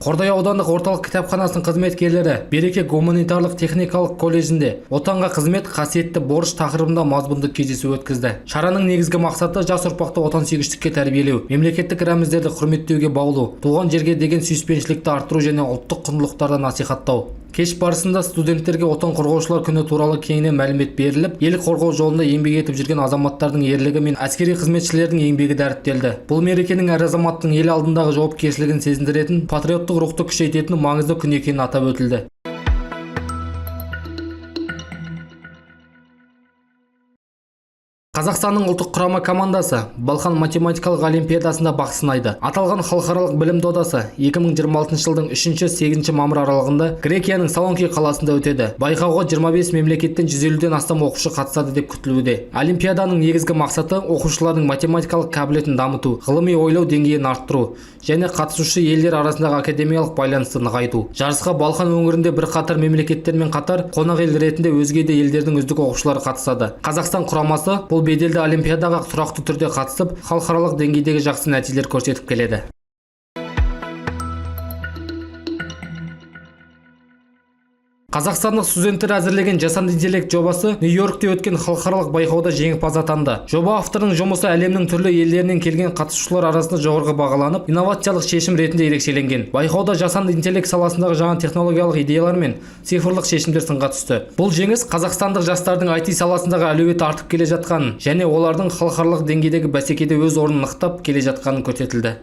Қордай аудандық орталық кітапханасының қызметкерлері Береке гуманитарлық техникалық колледжінде отанға қызмет қасиетті борыш тақырыбында мазмұнды кездесу өткізді. Шараның негізгі мақсаты жас ұрпақты отансүйгіштікке тәрбиелеу, мемлекеттік рәміздерді құрметтеуге баулу, туған жерге деген сүйіспеншілікті арттыру және ұлттық құндылықтарды насихаттау. Кеш барысында студенттерге отан қорғаушылар күні туралы кеңінен мәлімет беріліп, ел қорғау жолында еңбек етіп жүрген азаматтардың ерлігі мен әскери қызметшілердің еңбегі дәріптелді. Бұл мерекенің әр азаматтың ел алдындағы жауапкершілігін сезіндіретін, патриоттық рухты күшейтетін маңызды күн екенін атап өтілді. Қазақстанның ұлттық құрама командасы Балқан математикалық олимпиадасында бақ сынайды. Аталған халықаралық білім додасы 2026 жылдың 3-8 мамыр аралығында Грекияның Салонки қаласында өтеді. Байқауға 25 мемлекеттен 150-ден астам оқушы қатысады деп күтілуде. Олимпиаданың негізгі мақсаты оқушылардың математикалық қабілетін дамыту, ғылыми ойлау деңгейін арттыру және қатысушы елдер арасындағы академиялық байланысты нығайту. Жарысқа Балқан өңірінде бірқатар мемлекеттермен қатар қонақ ел ретінде өзге де елдердің үздік оқушылары қатысады. Қазақстан құрамасы бұл беделді олимпиадаға тұрақты түрде қатысып, халықаралық деңгейдегі жақсы нәтижелер көрсетіп келеді. Қазақстандық студенттер әзірлеген жасанды интеллект жобасы Нью-Йоркте өткен халықаралық байқауда жеңімпаз атанды. Жоба авторының жұмысы әлемнің түрлі елдерінен келген қатысушылар арасында жоғары бағаланып, инновациялық шешім ретінде ерекшеленген. Байқауда жасанды интеллект саласындағы жаңа технологиялық идеялар мен цифрлық шешімдер сынға түсті. Бұл жеңіс қазақстандық жастардың IT саласындағы әлеуеті артып келе жатқанын және олардың халықаралық деңгейдегі бәсекеде өз орнын нықтап келе жатқанын көрсетілді.